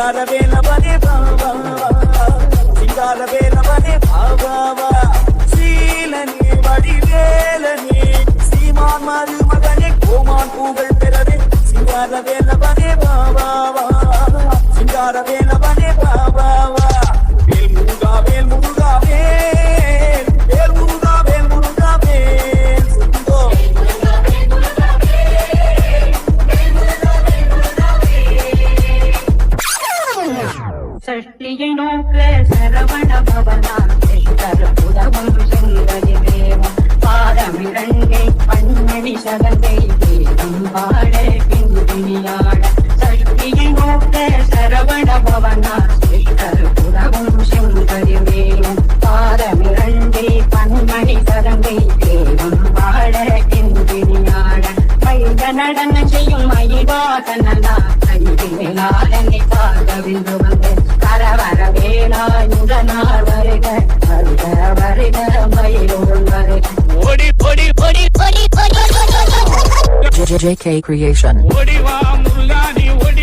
சிங்காரவேலவனே பாபா சிங்காரவேலவனே பாபா சீலனே வடிவேலனே சீமான் மருமகனே கோமான் பூகள் பெறவே சிங்காரவேலவனே பாபா சிங்காரவேலவனே பாபா வேல் முருகா வேல் முருகா வேல் வேல் முருகா வேல் முருகா வேல் சுந்தோ சஷ்டியை நோக்க சரவண பவனாம் புதவும் சுந்தரி தேவம் பாதமிரண்டை பன்மணி சதந்தை தேவம் பாட பின்னியாட சஷ்டியை நோக்க சரவண பவனாம் புதவும் சுந்தரி தேவம் பாதமிரண்டை பன்மணி சதந்தை தேவம் பாட பின்னியாட மைத நடன செய்யும் மயிவாதனா கைவிலாலனை காகவிந்து வந்து கரவர வேளாயுதனார் வருக வருக வருக மயிலோடு வருக ஓடி ஓடி ஓடி ஓடி ஓடி JK Creation. ஓடி வா முருகா நீ ஓடி